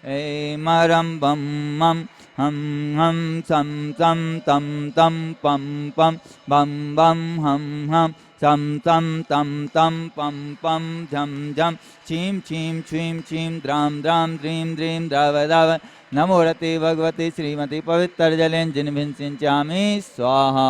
ऐं मरं बं मं हं हं सं सं तं तं पं पं बं बं हं हं सं सं तं तं पं पं झं झं छीं छीं छ्वीं छीं द्रां द्रां द्रीं द्रीं द्रव द्रव नमो रते भगवते श्रीमती पवित्रजलेन सिंचामि स्वाहा।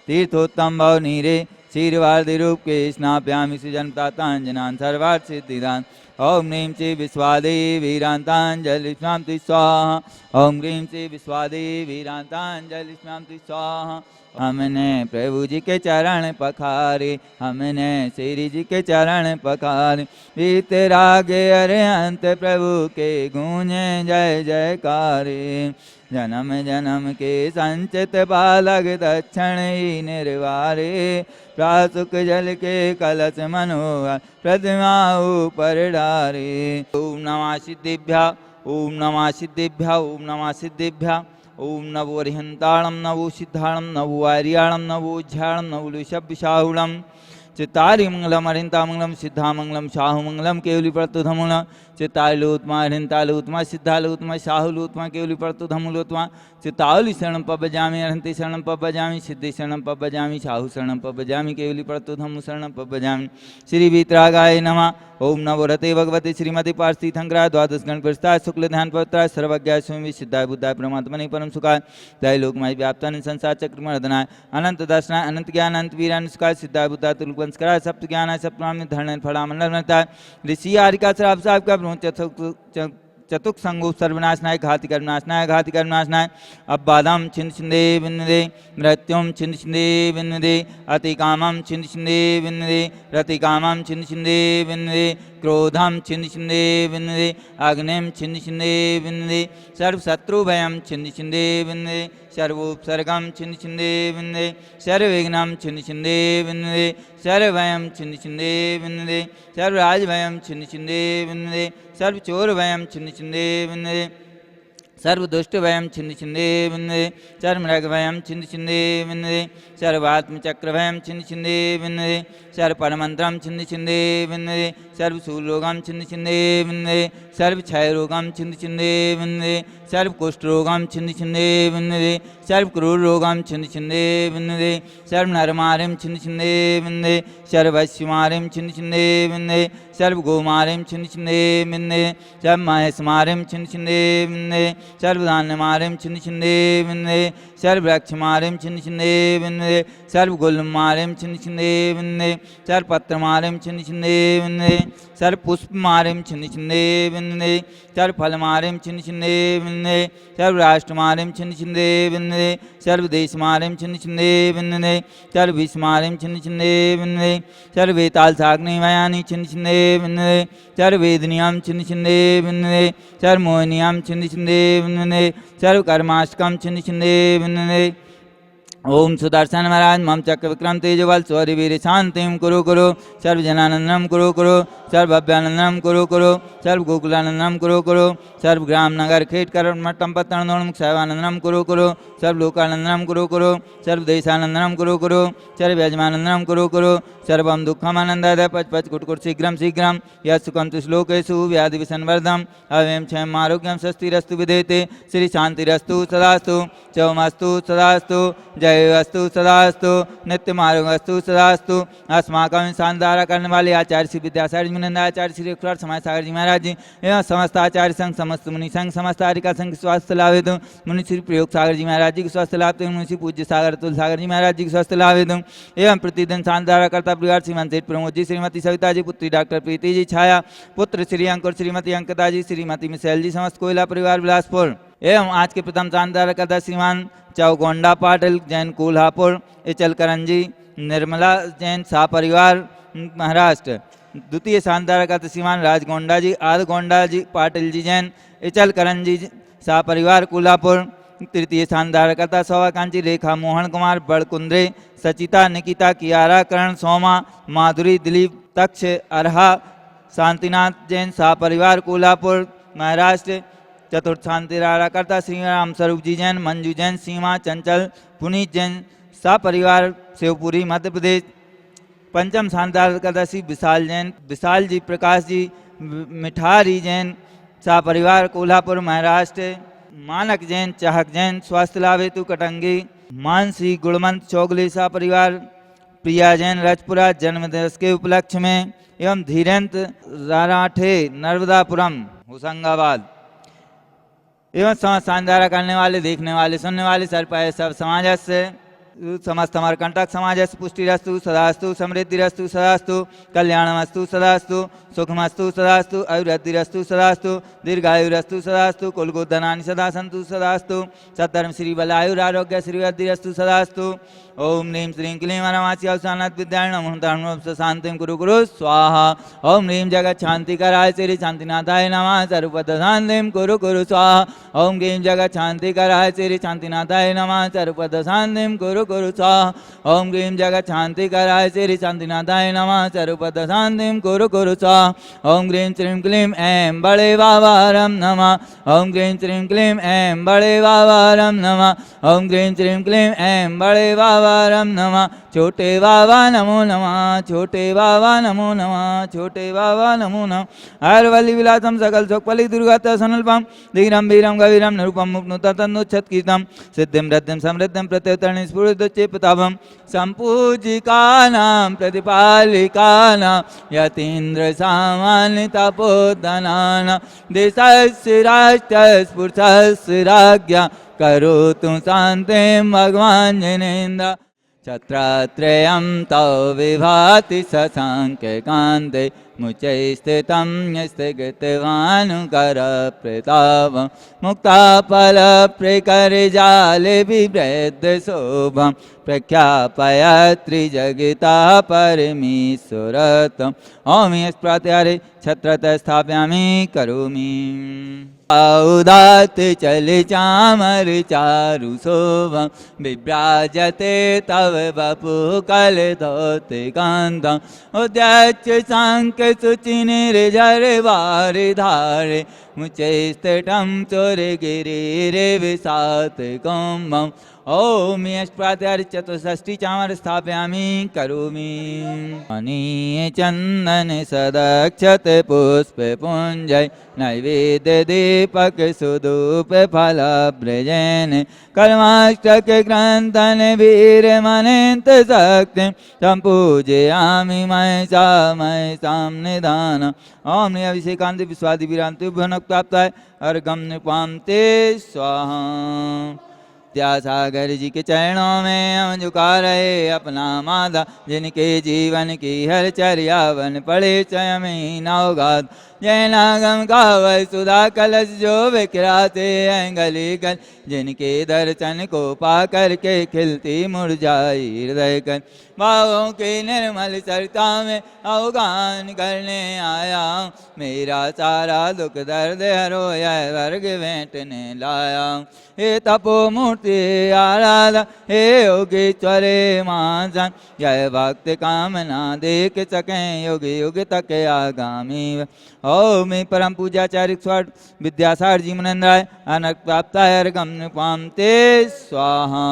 तीर्थोत्तम भव नीरे क्षीरवादिरूप के स्नाप्यामि सुजनतांजनान् सर्वार्थ सिद्धिदान्। ओम ह्रीं श्री विश्वादेवी वीरांतांजलि स्वामी स्वाहा। ओम ह्रीं श्री विश्वादेवी वीरांतांजलि स्वामी स्वाहा। हमने प्रभु जी के चरण पखारे, हमने श्री जी के चरण पखारे। वीतरागे अरिहंत प्रभु के गूंजे जय जयकारे। जन्म जन्म के संचित बालक दक्षिण ही निर्वारे। प्रासुक जल के कलश मनोहर प्रतिमा ऊपर डारे। ओम नमः सिद्धिभ्या ओम नमः सिद्धिभ्या ओम नमः सिद्धिभ्या। ओम नवो अरिहंताणं नवो सिद्धाणं नवो आर्याणं नवो ज्ञाणं नवो ऋषभशाहुणं। चित्तारि मंगलम अरिहंता मंगलम सिद्धा मंगलम शाहु मंगलम केवली प्रतुधमुल। चित्तालोत्मा अरिहंतालोत्मा सिद्धालोत्मा शाहुलोत्मा केवली प्रतुधमुलोत्मा। चित्तावली शरणं पब्बजामि अरिहंति शरणं पब्बजामि सिद्धि शरणं पब्बजामि शाहु शरणं पब्बजामि केवली प्रतुधमु शरणं पब्बजामि। श्री वीतरागाय नमः। ओम नमो रते भगवते श्रीमती पार्थिथंकराय द्वादश गण प्रस्ताय शुक्ल ध्यान पवित्राय सर्वज्ञाय स्वयं सिद्धाय बुद्धाय परमात्मने परम सुखाय दय लोकमय व्याप्तान संसार चक्र मर्दनाय अनंत दर्शनाय अनंत ज्ञान अनंत वीरान सुखाय सिद्धाय बुद्धाय तुलवंशकराय सप्त ज्ञानाय सप्तनाम धरण फलामंडल मनताय ऋषि आरिका श्राप साहब का चतुक संगो सर्वनाशनाय घाति कर्मनाशनाय घाति कर्मनाशनाय। अब्बादम छिंद छिंदे विन्दे मृत्युम छिंद छिंदे विन्दे अति कामम छिंद छिंदे विन्दे रति कामम छिंद छिंदे विन्दे क्रोधम छिंद छिंदे विन्दे अग्निम छिंद छिंदे विन्दे सर्व शत्रु भयम छिंद छिंदे विन्दे सर्वोपसर्गम छिंद छिंदे विन्दे सर्वविघ्नम छिंद छिंदे विन्दे सर्वभयम छिंद छिंदे विन्दे सर्वराजभयम छिंद छिंदे विन्दे सर्वचोरभयम छिंद छिंदे विन्दे सर्वदुष्टभयं छिंद छिंदे विन्दे सर्वमृगभयं छिंद छिंदे विन्दे सर्वात्मचक्रभयं छिंद छिंदे विन्दे सर्वपरमंत्रं छिंद छिंदे विन्दे सर्वशूलरोगं छिंद छिंदे विन्दे सर्वक्षयरोगं छिंद छिंदे विन्दे सर्वकुष्ठरोगं छिंद छिंदे विन्दे सर्वक्रूररोगं छिंद छिंदे विन्दे सर्वनरमारिं छिंद छिंदे विन्दे सर्ववश्यमारिं छिंद छिंदे विन्दे सर्वगोमारिं छिंद छिंदे विन्दे सर्वमहेशमारिं छिंद छिंदे विन्दे सर्वधान्यमारिं छिंद छिंदे विन्दे सर्ववृक्षमारिं छिंद छिंदे विन्दे सर्वगुल्ममारिं छिंद छिंदे विन्दे सर्वपत्रमारिं छिंद छिंदे विन्दे सर्वपुष्पमारिं छिंद छिंदे विन्दे सर्वफलमारिं छिंद छिंदे विन्दे सर्वराष्ट्रमारिं छिंद छिंदे विन्दे सर्वदेशमारिं छिंद छिंदे विन्दे सर्वविषमारिं छिंद छिंदे विन्दे सर्ववेतालसाग्निमयानि छिंद छिंदे विन्दे सर्ववेदनीयं छिंद छिंदे विन्दे सर्वमोहनीयं छिंद छिंदे विन्दे सर्वकर्माष्टकं छिंद छिंदे विन्दे। ओम सुदर्शन महाराज मम चक्र विक्रम तेजबल शौर्य वीर शांतिम कुरु कुरु सर्वजनानंदनम कुरु कुरु सर्वभव्यानंदनम कुरु कुरु सर्वगोकुलानंदनम कुरु कुरु सर्वग्राम नगर खेट करोड़ मट्टम पत्तनोन्मुख शैवानंदनम कुरु कुरु सर्वलोकानंदनम कुरु कुरु सर्वदेशानंदनम कुरु कुरु सर्वयजमानंदनम कुरु कुरु सर्वम दुःखमानंदाय पच पच कुटकुट शीघ्रम शीघ्रम यस्सुकं श्लोकेषु व्याधि विसंवर्धम अव्ययं क्षयम् आरोग्यं स्वस्तिरस्तु विधेते श्री शांतिरस्तु सदास्तु चौमस्तु सदास्तु जयस्तु सदास्तु नित्यमारोगस्तु सदास्तु। अस्माकं शानदारा करने वाले आचार्य श्री विद्यासागर आचार्य श्री समाज सागर जी महाराज जी एवं समस्त आचार्य संघ समस्त मुनि संघ समस्त आरिका संघ स्वास्थ्य लाभ हेतु मुनि श्री प्रयोग सागर जी महाराज जी के स्वास्थ्य लाभ मुनि श्री पूज्य सागर तुल सागर जी महाराज जी के स्वास्थ्य लाभ हेतु एवं प्रतिदिन शानदारा करता परिवार श्रीमान सेठ प्रमोद जी श्रीमती सविता जी पुत्री डॉक्टर प्रीति जी छाया पुत्र श्री अंकुर श्रीमती अंकिता जी श्रीमती मिसैल जी समस्त कोयला परिवार बिलासपुर एवं आज के प्रथम शानदारा करता श्रीमान चौगोंडा पाटिल जैन कोल्हापुर एचल करंजी निर्मला जैन शाह परिवार महाराष्ट्र। द्वितीय शानदार का श्रीमान राजगोंडा जी आद गोंडा जी पाटिल जी जैन एचल करंजी शाह परिवार कोल्हापुर। तृतीय शानदार करता सौवाकांची रेखा मोहन कुमार बड़कुंद्रे सचिता निकिता कियारा करण सोमा माधुरी दिलीप तक्ष अरहा शांतिनाथ जैन शाह परिवार कोल्हापुर महाराष्ट्र। चतुर्थ शांतिदारा करता श्री राम स्वरूप जी जैन मंजू जैन सीमा चंचल पुनीत जैन शाह परिवार शिवपुरी मध्य प्रदेश। पंचम शानदार करता श्री विशाल जैन विशाल जी प्रकाश जी मिठारी जैन सा परिवार कोल्हापुर महाराष्ट्र। मानक जैन चाहक जैन स्वास्थ्य लाभ हेतु कटंगी। मानसी गुणवंत चौगले सा परिवार प्रिया जैन रजपुरा जन्मदिवस के उपलक्ष्य में एवं धीरेन्द्र राराठे नर्मदापुरम होशंगाबाद एवं शानदारा करने वाले देखने वाले सुनने वाले सर्पाय सब समाज से समस्त अमरकंटक समाज पुष्टिरस्तु सदास्तु समृद्धिरस्तु सदास्तु कल्याणमस्तु सदास्तु सुखमस्तु सदास्तु आयुर्वृद्धिरस्तु सदास्तु दीर्घायुरस्तु सदास्तु कुलगोधनानि सदा सन्तु सदास्तु सद्धर्म श्री बलायुरारोग्य श्रीवृद्धिरस्तु सदास्तु। ओम ह्रीं श्रीं क्लीं वरमासी अवसानात् विद्याय नमः धर्म शांतिं कुरु कुरु स्वाहा। ओम ह्रीं जगत शांतिकराय श्री शांतिनाथाय नमः सर्वपद शांतिं कुरु कुरु स्वाहा। ओम ह्रीं जगत शांतिकराय श्री शांतिनाथाय नमः सर्वपद शांतिं कुरु कुरु स्वाहा। ओम ह्रीं जगत शांतिकराय श्री शांतिनाथाय नमः सर्वपद शांतिं कुरु कुरु स्वाहा। ओम ह्रीं श्रीं क्लीं ऐं बड़े बाबारं नमः। ओम ह्रीं श्रीं क्लीं ऐं बड़े बाबारं नमः। ओम ह्रीं श्रीं क्लीं ऐं बड़े बाबारं नमः। छोटे बाबा नमो नमः। छोटे बाबा नमो नमः। छोटे बाबा नमो नमः। हरवल्ली विलासम सकल सुखपलि दुर्गत सनल्पम धीरम वीरम गवीरम निरूपम मुक्नुततन्नुच्छत्कितं सिद्धिं रद्धिं समृद्धिं प्रत्युत्तरणि स्फुरदुच्चेपताभं सम्पूजिकानां प्रतिपालिकानां यतीन्द्र सामान्य तपोधनानां देशस्य राष्ट्रस्य स्फुरस्य राज्ञा करोतु शान्तिं भगवान् जिनेन्द्र। छत्रत्रयं तव विभाति शशाङ्ककान्ते मुचे स्थितं स्थगितवानुकरप्रतापं मुक्ताफलप्रकरजाले बिभ्रद्शोभं प्रख्यापयत्रिजगिता परमेश्वरतम्। ॐ यस्प्रत्यारे छत्रतः स्थापयामि करोमि। औदात चले चामर चारु शोभं विभ्राजते तव वपु कलधौते कान्तम् उद्यच्च शङ्ख शुचिनिर्झरवारि धारे मुचे स्थितं चोरगिरिरे विशात कुम्भम्। ओम यस्प्रत्यारे चतुष्षष्टि चामर स्थापयामि करोमि। अनीय चंदन सदक्षत पुष्प पुंजय नैवेद्य दीपक सुधूप फल ब्रजन कर्माष्टक ग्रंथन वीर मनेत शक्ति संपूजयामि मयसां निधान। ओम अभिषेकांत विश्वादि विरांति भनक प्राप्ताय अर्घम नृपां ते स्वाहा। विद्यासागर जी के चरणों में हम झुका रहे अपना माथा जिनके जीवन की हर चर्या बन पड़े स्वयं ही नवगात। जय नागम कावल सुधा कलश जो बिखराते हैं गली गल जिनके दर्शन को पा करके खिलती मुरझाई हृदय कर। भावों के निर्मल सरता में अवगान करने आया मेरा सारा दुख दर्द हरो यह वर्ग भेंटने लाया। हे तपो मूर्ति आराधा हे योगीश्वरे मासन यह भक्त कामना देख सकें युग युग तक आगामी। ओम परम पूजाचार्य स्वर विद्यासागर जी मुनिंद्राय अनक प्राप्ताय अर्घम नृपां ते स्वाहा।